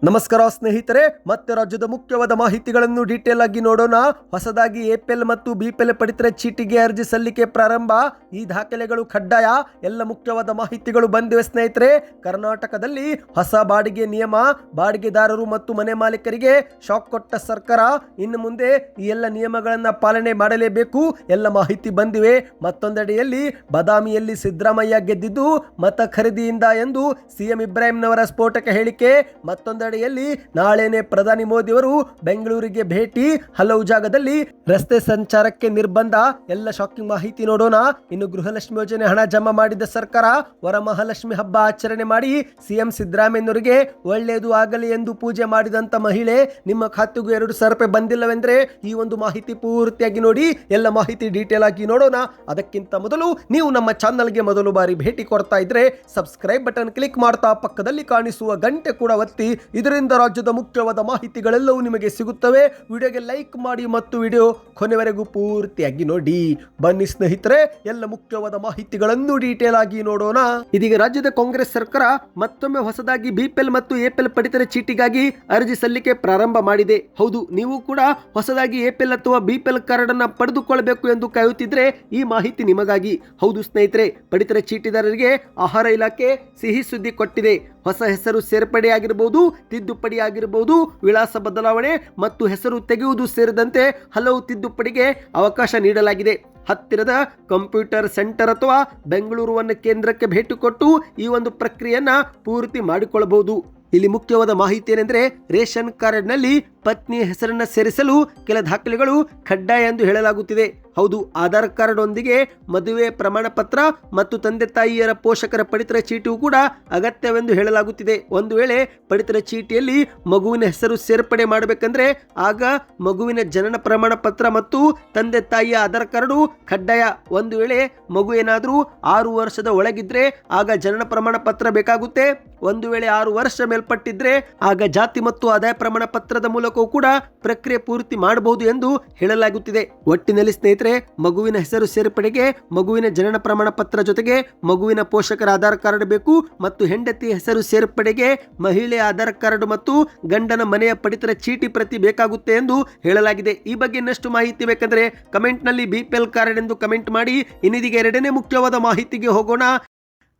ನಮಸ್ಕಾರ ಸ್ನೇಹಿತರೆ, ಮತ್ತೆ ರಾಜ್ಯದ ಮುಖ್ಯವಾದ ಮಾಹಿತಿಗಳನ್ನು ಡೀಟೇಲ್ ಆಗಿ ನೋಡೋಣ. ಹೊಸದಾಗಿ ಎಪಿಎಲ್ ಮತ್ತು ಬಿಪಿಎಲ್ ಪಡಿತರ ಚೀಟಿಗೆ ಅರ್ಜಿ ಸಲ್ಲಿಕೆ ಪ್ರಾರಂಭ. ಈ ದಾಖಲೆಗಳು ಕಡ್ಡಾಯ. ಎಲ್ಲ ಮುಖ್ಯವಾದ ಮಾಹಿತಿಗಳು ಬಂದಿವೆ ಸ್ನೇಹಿತರೆ. ಕರ್ನಾಟಕದಲ್ಲಿ ಹೊಸ ಬಾಡಿಗೆ ನಿಯಮ, ಬಾಡಿಗೆದಾರರು ಮತ್ತು ಮನೆ ಮಾಲೀಕರಿಗೆ ಶಾಕ್ ಕೊಟ್ಟ ಸರ್ಕಾರ. ಇನ್ನು ಮುಂದೆ ಈ ಎಲ್ಲ ನಿಯಮಗಳನ್ನು ಪಾಲನೆ ಮಾಡಲೇಬೇಕು. ಎಲ್ಲ ಮಾಹಿತಿ ಬಂದಿವೆ. ಮತ್ತೊಂದೆಡೆಯಲ್ಲಿ ಬಾದಾಮಿಯಲ್ಲಿ ಸಿದ್ದರಾಮಯ್ಯ ಗೆದ್ದಿದ್ದು ಮತ ಖರೀದಿಯಿಂದ ಎಂದು ಸಿಎಂ ಇಬ್ರಾಹಿಂನವರ ಸ್ಫೋಟಕ ಹೇಳಿಕೆ. ಮತ್ತೊಂದೆಡೆ ನಾಳೆನೆ ಪ್ರಧಾನಿ ಮೋದಿಯವರು ಬೆಂಗಳೂರಿಗೆ ಭೇಟಿ. ಹಲವು ಜಾಗದಲ್ಲಿ ರಸ್ತೆ ಸಂಚಾರಕ್ಕೆ ನಿರ್ಬಂಧ. ಎಲ್ಲ ಶಾಕಿಂಗ್ ಮಾಹಿತಿ ನೋಡೋಣ. ಇನ್ನು ಗೃಹಲಕ್ಷ್ಮಿ ಯೋಜನೆ ಹಣ ಜಮಾ ಮಾಡಿದ ಸರ್ಕಾರ. ವರಮಹಾಲಕ್ಷ್ಮಿ ಹಬ್ಬ ಆಚರಣೆ ಮಾಡಿ ಸಿಎಂ ಸಿದ್ದರಾಮಯ್ಯನವರಿಗೆ ಒಳ್ಳೆಯದು ಆಗಲಿ ಎಂದು ಪೂಜೆ ಮಾಡಿದಂತ ಮಹಿಳೆ, ನಿಮ್ಮ ಖಾತೆಗೂ 2,000 ರೂಪಾಯಿ ಬಂದಿಲ್ಲವೆಂದ್ರೆ ಈ ಒಂದು ಮಾಹಿತಿ ಪೂರ್ತಿಯಾಗಿ ನೋಡಿ. ಎಲ್ಲ ಮಾಹಿತಿ ಡೀಟೇಲ್ ಆಗಿ ನೋಡೋಣ. ಅದಕ್ಕಿಂತ ಮೊದಲು ನೀವು ನಮ್ಮ ಚಾನಲ್ಗೆ ಮೊದಲು ಬಾರಿ ಭೇಟಿ ಕೊಡ್ತಾ ಇದ್ರೆ ಸಬ್ಸ್ಕ್ರೈಬ್ ಬಟನ್ ಕ್ಲಿಕ್ ಮಾಡ್ತಾ ಪಕ್ಕದಲ್ಲಿ ಕಾಣಿಸುವ ಗಂಟೆ ಕೂಡ ಒತ್ತಿ. ಇದರಿಂದ ರಾಜ್ಯದ ಮುಖ್ಯವಾದ ಮಾಹಿತಿಗಳೆಲ್ಲವೂ ನಿಮಗೆ ಸಿಗುತ್ತವೆ. ವಿಡಿಯೋಗೆ ಲೈಕ್ ಮಾಡಿ ಮತ್ತು ವಿಡಿಯೋ ಕೊನೆವರೆಗೂ ಪೂರ್ತಿಯಾಗಿ ನೋಡಿ. ಬನ್ನಿ ಸ್ನೇಹಿತರೆ, ಎಲ್ಲ ಮುಖ್ಯವಾದ ಮಾಹಿತಿಗಳನ್ನು ಡೀಟೇಲ್ ಆಗಿ ನೋಡೋಣ. ಇದೀಗ ರಾಜ್ಯದ ಕಾಂಗ್ರೆಸ್ ಸರ್ಕಾರ ಮತ್ತೊಮ್ಮೆ ಹೊಸದಾಗಿ ಬಿಪಿಎಲ್ ಮತ್ತು ಎಪಿಎಲ್ ಪಡಿತರ ಚೀಟಿಗಾಗಿ ಅರ್ಜಿ ಸಲ್ಲಿಕೆ ಪ್ರಾರಂಭ ಮಾಡಿದೆ. ಹೌದು, ನೀವು ಕೂಡ ಹೊಸದಾಗಿ ಎಪಿಎಲ್ ಅಥವಾ ಬಿಪಿಎಲ್ ಕಾರ್ಡ್ ಅನ್ನ ಪಡೆದುಕೊಳ್ಳಬೇಕು ಎಂದು ಕಾಯುತ್ತಿದ್ರೆ ಈ ಮಾಹಿತಿ ನಿಮಗಾಗಿ. ಹೌದು ಸ್ನೇಹಿತರೆ, ಪಡಿತರ ಚೀಟಿದಾರರಿಗೆ ಆಹಾರ ಇಲಾಖೆ ಸಿಹಿ ಸುದ್ದಿ ಕೊಟ್ಟಿದೆ. ಹೊಸ ಹೆಸರು ಸೇರ್ಪಡೆ ಆಗಿರಬಹುದು, ತಿದ್ದುಪಡಿ ಆಗಿರಬಹುದು, ವಿಳಾಸ ಬದಲಾವಣೆ ಮತ್ತು ಹೆಸರು ತೆಗೆಯುವುದು ಸೇರಿದಂತೆ ಹಲವು ತಿದ್ದುಪಡಿಗೆ ಅವಕಾಶ ನೀಡಲಾಗಿದೆ. ಹತ್ತಿರದ ಕಂಪ್ಯೂಟರ್ ಸೆಂಟರ್ ಅಥವಾ ಬೆಂಗಳೂರು ಒಂದು ಕೇಂದ್ರಕ್ಕೆ ಭೇಟಿ ಕೊಟ್ಟು ಈ ಒಂದು ಪ್ರಕ್ರಿಯೆಯನ್ನ ಪೂರ್ತಿ ಮಾಡಿಕೊಳ್ಳಬಹುದು. ಇಲ್ಲಿ ಮುಖ್ಯವಾದ ಮಾಹಿತಿ ಏನೆಂದರೆ, ರೇಷನ್ ಕಾರ್ಡ್ನಲ್ಲಿ ಪತ್ನಿ ಹೆಸರನ್ನ ಸೇರಿಸಲು ಕೆಲ ದಾಖಲೆಗಳು ಕಡ್ಡಾಯ ಎಂದು ಹೇಳಲಾಗುತ್ತಿದೆ. ಹೌದು, ಆಧಾರ್ ಕಾರ್ಡ್ ಒಂದಿಗೆ ಮದುವೆ ಪ್ರಮಾಣ ಪತ್ರ ಮತ್ತು ತಂದೆ ತಾಯಿಯರ ಪೋಷಕರ ಪಡಿತರ ಚೀಟಿಯೂ ಕೂಡ ಅಗತ್ಯವೆಂದು ಹೇಳಲಾಗುತ್ತಿದೆ. ಒಂದು ವೇಳೆ ಪಡಿತರ ಚೀಟಿಯಲ್ಲಿ ಮಗುವಿನ ಹೆಸರು ಸೇರ್ಪಡೆ ಮಾಡಬೇಕಂದ್ರೆ ಆಗ ಮಗುವಿನ ಜನನ ಪ್ರಮಾಣ ಪತ್ರ ಮತ್ತು ತಂದೆ ತಾಯಿಯ ಆಧಾರ್ ಕಾರ್ಡು ಕಡ್ಡಾಯ. ಒಂದು ವೇಳೆ ಮಗು ಏನಾದರೂ 6 ವರ್ಷದ ಒಳಗಿದ್ರೆ ಆಗ ಜನನ ಪ್ರಮಾಣ ಪತ್ರ ಬೇಕಾಗುತ್ತೆ. ಒಂದು ವೇಳೆ 6 ವರ್ಷ ಮೇಲ್ಪಟ್ಟಿದ್ರೆ ಆಗ ಜಾತಿ ಮತ್ತು ಆದಾಯ ಪ್ರಮಾಣ ಪತ್ರದ ಮೂಲಕವೂ ಕೂಡ ಪ್ರಕ್ರಿಯೆ ಪೂರ್ತಿ ಮಾಡಬಹುದು ಎಂದು ಹೇಳಲಾಗುತ್ತಿದೆ. ಒಟ್ಟಿನಲ್ಲಿ ಸ್ನೇಹಿತರೆ, ಮಗುವಿನ ಹೆಸರು ಸೇರ್ಪಡೆಗೆ ಮಗುವಿನ ಜನನ ಪ್ರಮಾಣ ಪತ್ರ ಜೊತೆಗೆ ಮಗುವಿನ ಪೋಷಕರ ಆಧಾರ್ ಕಾರ್ಡ್ ಬೇಕು ಮತ್ತು ಹೆಂಡತಿ ಹೆಸರು ಸೇರ್ಪಡೆಗೆ ಮಹಿಳೆಯ ಆಧಾರ್ ಕಾರ್ಡ್ ಮತ್ತು ಗಂಡನ ಮನೆಯ ಪಡಿತರ ಚೀಟಿ ಪ್ರತಿ ಬೇಕಾಗುತ್ತೆ ಎಂದು ಹೇಳಲಾಗಿದೆ. ಈ ಬಗ್ಗೆ ಇನ್ನಷ್ಟು ಮಾಹಿತಿ ಬೇಕಂದ್ರೆ ಕಮೆಂಟ್ ನಲ್ಲಿ ಬಿಪಿಎಲ್ ಕಾರ್ಡ್ ಎಂದು ಕಮೆಂಟ್ ಮಾಡಿ. ಇನ್ನಿದೀಗ ಎರಡನೇ ಮುಖ್ಯವಾದ ಮಾಹಿತಿಗೆ ಹೋಗೋಣ.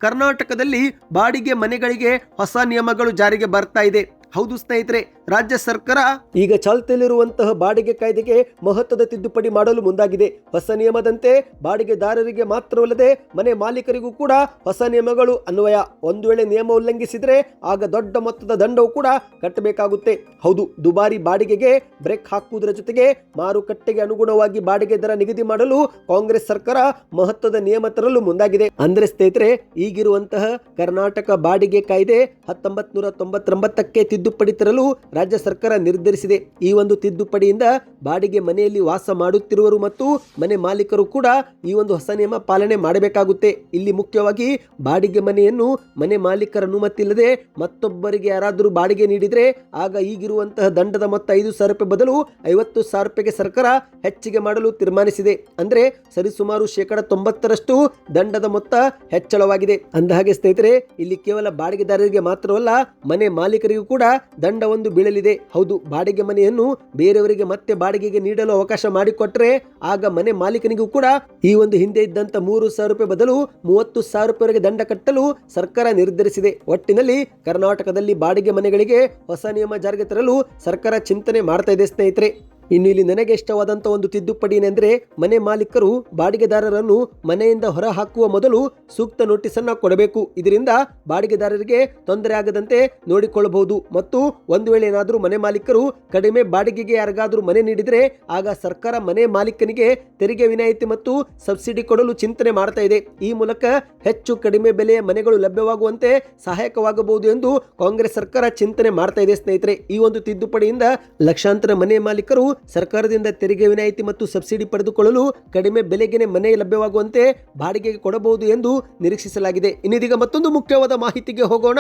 ಕರ್ನಾಟಕದಲ್ಲಿ ಬಾಡಿಗೆ ಮನೆಗಳಿಗೆ ಹೊಸ ನಿಯಮಗಳು ಜಾರಿಗೆ ಬರ್ತಾ ಇದೆ. ಹೌದು ಸ್ನೇಹಿತರೆ, ರಾಜ್ಯ ಸರ್ಕಾರ ಈಗ ಚಾಲ್ತಿಯಲ್ಲಿರುವಂತಹ ಬಾಡಿಗೆ ಕಾಯ್ದೆಗೆ ಮಹತ್ವದ ತಿದ್ದುಪಡಿ ಮಾಡಲು ಮುಂದಾಗಿದೆ. ಹೊಸ ನಿಯಮದಂತೆ ಬಾಡಿಗೆದಾರರಿಗೆ ಮಾತ್ರವಲ್ಲದೆ ಮನೆ ಮಾಲೀಕರಿಗೂ ಕೂಡ ಹೊಸ ನಿಯಮಗಳು ಅನ್ವಯ. ಒಂದು ವೇಳೆ ನಿಯಮ ಉಲ್ಲಂಘಿಸಿದ್ರೆ ಆಗ ದೊಡ್ಡ ಮೊತ್ತದ ದಂಡವು ಕೂಡ ಕಟ್ಟಬೇಕಾಗುತ್ತೆ. ಹೌದು, ದುಬಾರಿ ಬಾಡಿಗೆಗೆ ಬ್ರೇಕ್ ಹಾಕುವುದರ ಜೊತೆಗೆ ಮಾರುಕಟ್ಟೆಗೆ ಅನುಗುಣವಾಗಿ ಬಾಡಿಗೆ ದರ ನಿಗದಿ ಮಾಡಲು ಕಾಂಗ್ರೆಸ್ ಸರ್ಕಾರ ಮಹತ್ವದ ನಿಯಮ ತರಲು ಮುಂದಾಗಿದೆ. ಅಂದ್ರೆ ಸ್ನೇಹಿತರೆ, ಈಗಿರುವಂತಹ ಕರ್ನಾಟಕ ಬಾಡಿಗೆ ಕಾಯ್ದೆ 1999ಕ್ಕೆ ತಿದ್ದುಪಡಿ ತರಲು ರಾಜ್ಯ ಸರ್ಕಾರ ನಿರ್ಧರಿಸಿದೆ. ಈ ಒಂದು ತಿದ್ದುಪಡಿಯಿಂದ ಬಾಡಿಗೆ ಮನೆಯಲ್ಲಿ ವಾಸ ಮಾಡುತ್ತಿರುವರು ಮತ್ತು ಮನೆ ಮಾಲೀಕರು ಕೂಡ ಈ ಒಂದು ಹೊಸ ನಿಯಮ ಪಾಲನೆ ಮಾಡಬೇಕಾಗುತ್ತೆ. ಇಲ್ಲಿ ಮುಖ್ಯವಾಗಿ ಬಾಡಿಗೆ ಮನೆಯನ್ನು ಮನೆ ಮಾಲೀಕರ ಅನುಮತಿ ಇಲ್ಲದೆ ಮತ್ತೊಬ್ಬರಿಗೆ ಯಾರಾದರೂ ಬಾಡಿಗೆ ನೀಡಿದ್ರೆ ಆಗ ಈಗಿರುವಂತಹ ದಂಡದ ಮೊತ್ತ 5,000 ರೂಪಾಯಿ ಬದಲು 50,000 ರೂಪಾಯಿಗೆ ಸರ್ಕಾರ ಹೆಚ್ಚಿಗೆ ಮಾಡಲು ತೀರ್ಮಾನಿಸಿದೆ. ಅಂದ್ರೆ ಸರಿಸುಮಾರು 90% ದಂಡದ ಮೊತ್ತ ಹೆಚ್ಚಳವಾಗಿದೆ. ಅಂದಹಾಗೆ ಸ್ನೇಹಿತರೆ, ಇಲ್ಲಿ ಕೇವಲ ಬಾಡಿಗೆದಾರರಿಗೆ ಮಾತ್ರವಲ್ಲ ಮನೆ ಮಾಲೀಕರಿಗೂ ಕೂಡ ದಂಡ ಒಂದು ಬೀಳಲಿದೆ. ಹೌದು, ಬಾಡಿಗೆ ಮನೆಯನ್ನು ಬೇರೆಯವರಿಗೆ ಮತ್ತೆ ಬಾಡಿಗೆಗೆ ನೀಡಲು ಅವಕಾಶ ಮಾಡಿಕೊಟ್ರೆ ಆಗ ಮನೆ ಮಾಲೀಕನಿಗೂ ಕೂಡ ಈ ಒಂದು ಹಿಂದೆ ಇದ್ದಂತ 3,000 ರೂಪಾಯಿ ಬದಲು 30,000 ರೂಪಾಯಿವರೆಗೆ ದಂಡ ಕಟ್ಟಲು ಸರ್ಕಾರ ನಿರ್ಧರಿಸಿದೆ. ಒಟ್ಟಿನಲ್ಲಿ ಕರ್ನಾಟಕದಲ್ಲಿ ಬಾಡಿಗೆ ಮನೆಗಳಿಗೆ ಹೊಸ ನಿಯಮ ಜಾರಿಗೆ ತರಲು ಸರ್ಕಾರ ಚಿಂತನೆ ಮಾಡ್ತಾ ಇದೆ ಸ್ನೇಹಿತರೆ. ಇನ್ನು ಇಲ್ಲಿ ನನಗೆ ಇಷ್ಟವಾದಂತ ಒಂದು ತಿದ್ದುಪಡಿ ಏನೆಂದ್ರೆ, ಮನೆ ಮಾಲೀಕರು ಬಾಡಿಗೆದಾರರನ್ನು ಮನೆಯಿಂದ ಹೊರ ಹಾಕುವ ಮೊದಲು ಸೂಕ್ತ ನೋಟಿಸ್ ಅನ್ನ ಕೊಡಬೇಕು. ಇದರಿಂದ ಬಾಡಿಗೆದಾರರಿಗೆ ತೊಂದರೆ ಆಗದಂತೆ ನೋಡಿಕೊಳ್ಳಬಹುದು. ಮತ್ತು ಒಂದು ವೇಳೆ ಏನಾದರೂ ಮನೆ ಮಾಲೀಕರು ಕಡಿಮೆ ಬಾಡಿಗೆಗೆ ಯಾರಿಗಾದ್ರೂ ಮನೆ ನೀಡಿದ್ರೆ ಆಗ ಸರ್ಕಾರ ಮನೆ ಮಾಲೀಕನಿಗೆ ತೆರಿಗೆ ವಿನಾಯಿತಿ ಮತ್ತು ಸಬ್ಸಿಡಿ ಕೊಡಲು ಚಿಂತನೆ ಮಾಡ್ತಾ ಇದೆ. ಈ ಮೂಲಕ ಹೆಚ್ಚು ಕಡಿಮೆ ಬೆಲೆಯ ಮನೆಗಳು ಲಭ್ಯವಾಗುವಂತೆ ಸಹಾಯಕವಾಗಬಹುದು ಎಂದು ಕಾಂಗ್ರೆಸ್ ಸರ್ಕಾರ ಚಿಂತನೆ ಮಾಡ್ತಾ ಇದೆ ಸ್ನೇಹಿತರೆ. ಈ ಒಂದು ತಿದ್ದುಪಡಿಯಿಂದ ಲಕ್ಷಾಂತರ ಮನೆ ಮಾಲೀಕರು ಸರ್ಕಾರದಿಂದ ತೆರಿಗೆ ವಿನಾಯಿತಿ ಮತ್ತು ಸಬ್ಸಿಡಿ ಪಡೆದುಕೊಳ್ಳಲು ಕಡಿಮೆ ಬೆಲೆಗೆ ಮನೆ ಲಭ್ಯವಾಗುವಂತೆ ಬಾಡಿಗೆಗೆ ಕೊಡಬಹುದು ಎಂದು ನಿರೀಕ್ಷಿಸಲಾಗಿದೆ. ಇನ್ನಿದೀಗ ಮತ್ತೊಂದು ಮುಖ್ಯವಾದ ಮಾಹಿತಿಗೆ ಹೋಗೋಣ.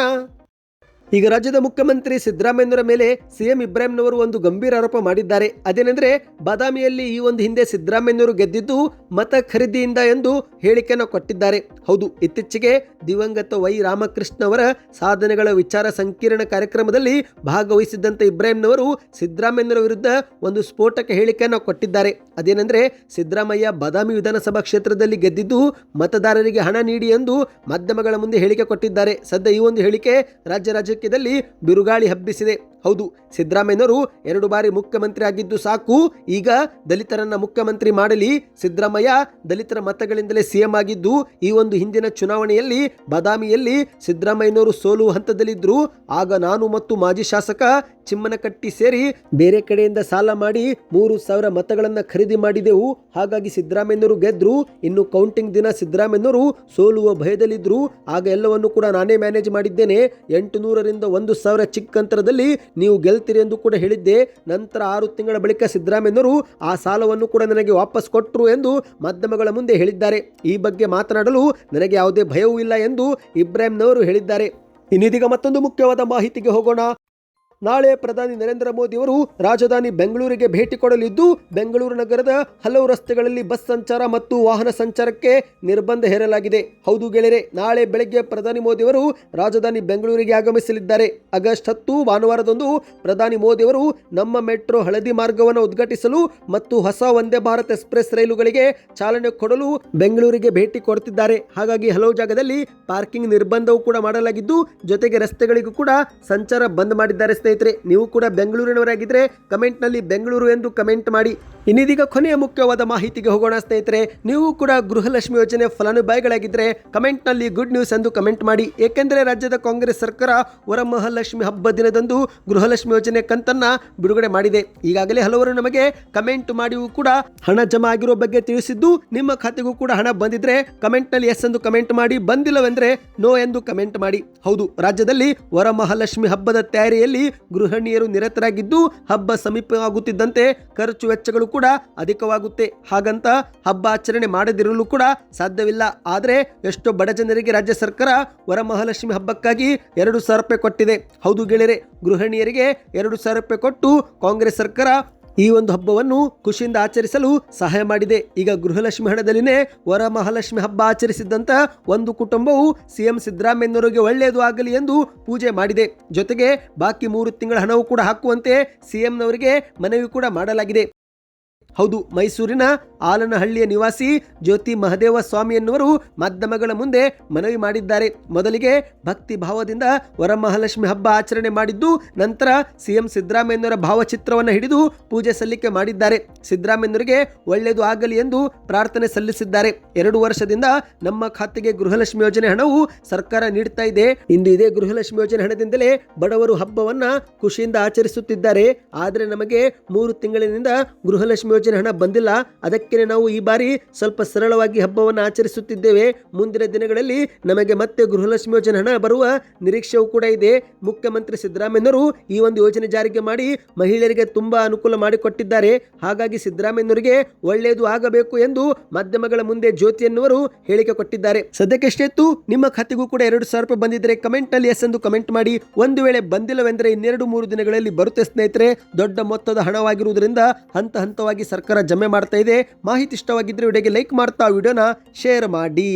ಈಗ ರಾಜ್ಯದ ಮುಖ್ಯಮಂತ್ರಿ ಸಿದ್ದರಾಮಯ್ಯನವರ ಮೇಲೆ ಸಿಎಂ ಇಬ್ರಾಹಿಂನವರು ಒಂದು ಗಂಭೀರ ಆರೋಪ ಮಾಡಿದ್ದಾರೆ. ಅದೇನೆಂದ್ರೆ ಬಾದಾಮಿಯಲ್ಲಿ ಈ ಒಂದು ಹಿಂದೆ ಸಿದ್ದರಾಮಯ್ಯನವರು ಗೆದ್ದಿದ್ದು ಮತ ಖರೀದಿಯಿಂದ ಎಂದು ಹೇಳಿಕೆಯನ್ನು ಕೊಟ್ಟಿದ್ದಾರೆ. ಹೌದು, ಇತ್ತೀಚೆಗೆ ದಿವಂಗತ ವೈ ರಾಮಕೃಷ್ಣ ಅವರ ಸಾಧನೆಗಳ ವಿಚಾರ ಸಂಕಿರಣ ಕಾರ್ಯಕ್ರಮದಲ್ಲಿ ಭಾಗವಹಿಸಿದ್ದಂತ ಇಬ್ರಾಹಿಂನವರು ಸಿದ್ದರಾಮಯ್ಯನವರ ವಿರುದ್ಧ ಒಂದು ಸ್ಫೋಟಕ ಹೇಳಿಕೆಯನ್ನು ಕೊಟ್ಟಿದ್ದಾರೆ. ಅದೇನೆಂದ್ರೆ ಸಿದ್ದರಾಮಯ್ಯ ಬಾದಾಮಿ ವಿಧಾನಸಭಾ ಕ್ಷೇತ್ರದಲ್ಲಿ ಗೆದ್ದಿದ್ದು ಮತದಾರರಿಗೆ ಹಣ ನೀಡಿ ಎಂದು ಮಾಧ್ಯಮಗಳ ಮುಂದೆ ಹೇಳಿಕೆ ಕೊಟ್ಟಿದ್ದಾರೆ. ಸದ್ಯ ಈ ಒಂದು ಹೇಳಿಕೆ ರಾಜ್ಯದಲ್ಲಿ ಬಿರುಗಾಳಿ ಹಬ್ಬಿಸಿದೆ. ಹೌದು, ಸಿದ್ದರಾಮಯ್ಯನವರು 2 ಬಾರಿ ಮುಖ್ಯಮಂತ್ರಿ ಆಗಿದ್ದು ಸಾಕು, ಈಗ ದಲಿತರನ್ನ ಮುಖ್ಯಮಂತ್ರಿ ಮಾಡಲಿ. ಸಿದ್ದರಾಮಯ್ಯ ದಲಿತರ ಮತಗಳಿಂದಲೇ ಸಿಎಂ ಆಗಿದ್ದು ಈ ಒಂದು ಹಿಂದಿನ ಚುನಾವಣೆಯಲ್ಲಿ ಬಾದಾಮಿಯಲ್ಲಿ ಸಿದ್ದರಾಮಯ್ಯನವರು ಸೋಲುವ ಹಂತದಲ್ಲಿದ್ದರು. ಆಗ ನಾನು ಮತ್ತು ಮಾಜಿ ಶಾಸಕ ಚಿಮ್ಮನಕಟ್ಟಿ ಸೇರಿ ಬೇರೆ ಕಡೆಯಿಂದ ಸಾಲ ಮಾಡಿ 3,000 ಮತಗಳನ್ನು ಖರೀದಿ ಮಾಡಿದೆವು. ಹಾಗಾಗಿ ಸಿದ್ದರಾಮಯ್ಯನವರು ಗೆದ್ರು. ಇನ್ನು ಕೌಂಟಿಂಗ್ ದಿನ ಸಿದ್ದರಾಮಯ್ಯನವರು ಸೋಲುವ ಭಯದಲ್ಲಿದ್ದರು. ಆಗ ಎಲ್ಲವನ್ನು ಕೂಡ ನಾನೇ ಮ್ಯಾನೇಜ್ ಮಾಡಿದ್ದೇನೆ. 800ರಿಂದ 1,000 ಚಿಕ್ಕ ಅಂತರದಲ್ಲಿ ನೀವು ಗೆಲ್ತೀರಿ ಎಂದು ಕೂಡ ಹೇಳಿದ್ದೆ. ನಂತರ 6 ತಿಂಗಳ ಬಳಿಕ ಸಿದ್ದರಾಮಯ್ಯನವರು ಆ ಸಾಲವನ್ನು ಕೂಡ ನನಗೆ ವಾಪಸ್ ಕೊಟ್ಟರು ಎಂದು ಮಾಧ್ಯಮಗಳ ಮುಂದೆ ಹೇಳಿದ್ದಾರೆ. ಈ ಬಗ್ಗೆ ಮಾತನಾಡಲು ನನಗೆ ಯಾವುದೇ ಭಯವೂ ಇಲ್ಲ ಎಂದು ಇಬ್ರಾಹಿಂನವರು ಹೇಳಿದ್ದಾರೆ. ಇನ್ನೀಗ ಮತ್ತೊಂದು ಮುಖ್ಯವಾದ ಮಾಹಿತಿಗೆ ಹೋಗೋಣ. ನಾಳೆ ಪ್ರಧಾನಿ ನರೇಂದ್ರ ಮೋದಿ ಅವರು ರಾಜಧಾನಿ ಬೆಂಗಳೂರಿಗೆ ಭೇಟಿ ಕೊಡಲಿದ್ದು ಬೆಂಗಳೂರು ನಗರದ ಹಲವು ರಸ್ತೆಗಳಲ್ಲಿ ಬಸ್ ಸಂಚಾರ ಮತ್ತು ವಾಹನ ಸಂಚಾರಕ್ಕೆ ನಿರ್ಬಂಧ ಹೇರಲಾಗಿದೆ. ಹೌದು ಗೆಳೆಯರೆ, ನಾಳೆ ಬೆಳಗ್ಗೆ ಪ್ರಧಾನಿ ಮೋದಿ ಅವರು ರಾಜಧಾನಿ ಬೆಂಗಳೂರಿಗೆ ಆಗಮಿಸಲಿದ್ದಾರೆ. ಆಗಸ್ಟ್ 10 ಭಾನುವಾರದಂದು ಪ್ರಧಾನಿ ಮೋದಿ ಅವರು ನಮ್ಮ ಮೆಟ್ರೋ ಹಳದಿ ಮಾರ್ಗವನ್ನು ಉದ್ಘಾಟಿಸಲು ಮತ್ತು ಹೊಸ ವಂದೇ ಭಾರತ್ ಎಕ್ಸ್ಪ್ರೆಸ್ ರೈಲುಗಳಿಗೆ ಚಾಲನೆ ಕೊಡಲು ಬೆಂಗಳೂರಿಗೆ ಭೇಟಿ ಕೊಡುತ್ತಿದ್ದಾರೆ. ಹಾಗಾಗಿ ಹಲವು ಜಾಗದಲ್ಲಿ ಪಾರ್ಕಿಂಗ್ ನಿರ್ಬಂಧವೂ ಕೂಡ ಮಾಡಲಾಗಿದ್ದು ಜೊತೆಗೆ ರಸ್ತೆಗಳಿಗೂ ಕೂಡ ಸಂಚಾರ ಬಂದ್ ಮಾಡಿದ್ದಾರೆ. ನೀವು ಕೂಡ ಬೆಂಗಳೂರಿನವರಾಗಿದ್ದರೆ ಕಮೆಂಟ್ನಲ್ಲಿ ಬೆಂಗಳೂರು ಎಂದು ಕಮೆಂಟ್ ಮಾಡಿ. ಇನ್ನೀಗ ಕೊನೆಯ ಮುಖ್ಯವಾದ ಮಾಹಿತಿಗೆ ಹೋಗೋಣ ಸ್ನೇಹಿತರೆ. ನೀವು ಕೂಡ ಗೃಹಲಕ್ಷ್ಮಿ ಯೋಜನೆ ಫಲಾನುಭವಿಗಳಾಗಿದ್ದರೆ ಕಮೆಂಟ್ನಲ್ಲಿ ಗುಡ್ ನ್ಯೂಸ್ ಎಂದು ಕಮೆಂಟ್ ಮಾಡಿ. ಏಕೆಂದರೆ ರಾಜ್ಯದ ಕಾಂಗ್ರೆಸ್ ಸರ್ಕಾರ ವರಮಹಾಲಕ್ಷ್ಮಿ ಹಬ್ಬ ದಿನದಂದು ಗೃಹಲಕ್ಷ್ಮಿ ಯೋಜನೆ ಕಂತನ್ನ ಬಿಡುಗಡೆ ಮಾಡಿದೆ. ಈಗಾಗಲೇ ಹಲವರು ನಮಗೆ ಕಮೆಂಟ್ ಮಾಡಿಯೂ ಕೂಡ ಹಣ ಜಮಾ ಆಗಿರೋ ಬಗ್ಗೆ ತಿಳಿಸಿದ್ದು, ನಿಮ್ಮ ಖಾತೆಗೂ ಕೂಡ ಹಣ ಬಂದಿದ್ರೆ ಕಮೆಂಟ್ನಲ್ಲಿ ಎಸ್ ಎಂದು ಕಮೆಂಟ್ ಮಾಡಿ, ಬಂದಿಲ್ಲವೆಂದ್ರೆ ನೋ ಎಂದು ಕಮೆಂಟ್ ಮಾಡಿ. ಹೌದು, ರಾಜ್ಯದಲ್ಲಿ ವರಮಹಾಲಕ್ಷ್ಮಿ ಹಬ್ಬದ ತಯಾರಿಯಲ್ಲಿ ಗೃಹಿಣಿಯರು ನಿರತರಾಗಿದ್ದು ಹಬ್ಬ ಸಮೀಪವಾಗುತ್ತಿದ್ದಂತೆ ಖರ್ಚು ವೆಚ್ಚಗಳು ಕೂಡ ಅಧಿಕವಾಗುತ್ತೆ. ಹಾಗಂತ ಹಬ್ಬ ಆಚರಣೆ ಮಾಡದಿರಲು ಕೂಡ ಸಾಧ್ಯವಿಲ್ಲ. ಆದರೆ ಎಷ್ಟೋ ಬಡ ಜನರಿಗೆ ರಾಜ್ಯ ಸರ್ಕಾರ ವರಮಹಾಲಕ್ಷ್ಮಿ ಹಬ್ಬಕ್ಕಾಗಿ 2,000 ರೂಪಾಯಿ ಕೊಟ್ಟಿದೆ. ಹೌದು ಗೆಳೆಯರೆ, ಗೃಹಿಣಿಯರಿಗೆ 2,000 ರೂಪಾಯಿ ಕೊಟ್ಟು ಕಾಂಗ್ರೆಸ್ ಸರ್ಕಾರ ಈ ಒಂದು ಹಬ್ಬವನ್ನು ಖುಷಿಯಿಂದ ಆಚರಿಸಲು ಸಹಾಯ ಮಾಡಿದೆ. ಈಗ ಗೃಹಲಕ್ಷ್ಮಿ ಹಣದಲ್ಲಿನೇ ವರಮಹಾಲಕ್ಷ್ಮಿ ಹಬ್ಬ ಆಚರಿಸಿದ್ದಂತ ಒಂದು ಕುಟುಂಬವು ಸಿಎಂ ಸಿದ್ದರಾಮಯ್ಯನವರಿಗೆ ಒಳ್ಳೆಯದು ಆಗಲಿ ಎಂದು ಪೂಜೆ ಮಾಡಿದೆ. ಜೊತೆಗೆ ಬಾಕಿ 3 ತಿಂಗಳ ಹಣವು ಕೂಡ ಹಾಕುವಂತೆ ಸಿಎಂನವರಿಗೆ ಮನವಿ ಕೂಡ ಮಾಡಲಾಗಿದೆ. ಹೌದು, ಮೈಸೂರಿನ ಆಲನಹಳ್ಳಿಯ ನಿವಾಸಿ ಜ್ಯೋತಿ ಮಹದೇವ ಸ್ವಾಮಿ ಎನ್ನುವರು ಮಾಧ್ಯಮಗಳ ಮುಂದೆ ಮನವಿ ಮಾಡಿದ್ದಾರೆ. ಮೊದಲಿಗೆ ಭಕ್ತಿ ಭಾವದಿಂದ ವರಮಹಾಲಕ್ಷ್ಮಿ ಹಬ್ಬ ಆಚರಣೆ ಮಾಡಿದ್ದು ನಂತರ ಸಿಎಂ ಸಿದ್ದರಾಮಯ್ಯನವರ ಭಾವಚಿತ್ರವನ್ನು ಹಿಡಿದು ಪೂಜೆ ಸಲ್ಲಿಕೆ ಮಾಡಿದ್ದಾರೆ. ಸಿದ್ದರಾಮಯ್ಯನವರಿಗೆ ಒಳ್ಳೆಯದು ಆಗಲಿ ಎಂದು ಪ್ರಾರ್ಥನೆ ಸಲ್ಲಿಸಿದ್ದಾರೆ. 2 ವರ್ಷದಿಂದ ನಮ್ಮ ಖಾತೆಗೆ ಗೃಹಲಕ್ಷ್ಮಿ ಯೋಜನೆ ಹಣವು ಸರ್ಕಾರ ನೀಡ್ತಾ ಇದೆ. ಇಂದು ಇದೇ ಗೃಹಲಕ್ಷ್ಮಿ ಯೋಜನೆ ಹಣದಿಂದಲೇ ಬಡವರು ಹಬ್ಬವನ್ನ ಖುಷಿಯಿಂದ ಆಚರಿಸುತ್ತಿದ್ದಾರೆ. ಆದರೆ ನಮಗೆ 3 ತಿಂಗಳಿನಿಂದ ಗೃಹಲಕ್ಷ್ಮಿ ಯೋಜನೆ ಹಣ ಬಂದಿಲ್ಲ. ಅದಕ್ಕೆ ನಾವು ಈ ಬಾರಿ ಸ್ವಲ್ಪ ಸರಳವಾಗಿ ಹಬ್ಬವನ್ನು ಆಚರಿಸುತ್ತಿದ್ದೇವೆ. ಮುಂದಿನ ದಿನಗಳಲ್ಲಿ ನಮಗೆ ಮತ್ತೆ ಗೃಹಲಕ್ಷ್ಮಿ ಯೋಜನೆ ಹಣ ಬರುವ ನಿರೀಕ್ಷೆಯೂ ಕೂಡ ಇದೆ. ಮುಖ್ಯಮಂತ್ರಿ ಸಿದ್ದರಾಮಯ್ಯನವರು ಈ ಒಂದು ಯೋಜನೆ ಜಾರಿಗೆ ಮಾಡಿ ಮಹಿಳೆಯರಿಗೆ ತುಂಬಾ ಅನುಕೂಲ ಮಾಡಿಕೊಟ್ಟಿದ್ದಾರೆ. ಹಾಗಾಗಿ ಸಿದ್ದರಾಮಯ್ಯನವರಿಗೆ ಒಳ್ಳೆಯದು ಆಗಬೇಕು ಎಂದು ಮಾಧ್ಯಮಗಳ ಮುಂದೆ ಜ್ಯೋತಿ ಎನ್ನುವರು ಹೇಳಿಕೆ ಕೊಟ್ಟಿದ್ದಾರೆ. ಸದ್ಯಕ್ಕೆ ಎಷ್ಟೆತ್ತು, ನಿಮ್ಮ ಖಾತೆಗೂ ಕೂಡ 2,000 ರೂಪಾಯಿ ಬಂದಿದ್ರೆ ಕಮೆಂಟ್ ಅಲ್ಲಿ ಎಸ್ ಎಂದು ಕಮೆಂಟ್ ಮಾಡಿ. ಒಂದು ವೇಳೆ ಬಂದಿಲ್ಲವೆಂದರೆ 2-3 ದಿನಗಳಲ್ಲಿ ಬರುತ್ತೆ ಸ್ನೇಹಿತರೆ. ದೊಡ್ಡ ಮೊತ್ತದ ಹಣವಾಗಿರುವುದರಿಂದ ಹಂತ ಹಂತವಾಗಿ ಸರ್ಕಾರ ಜಮೆ ಮಾಡ್ತಾ ಇದೆ. ಮಾಹಿತಿ ಇಷ್ಟವಾಗಿದ್ರೆ ವಿಡಿಯೋಗೆ ಲೈಕ್ ಮಾಡ್ತಾ ವಿಡಿಯೋನ ಶೇರ್ ಮಾಡಿ.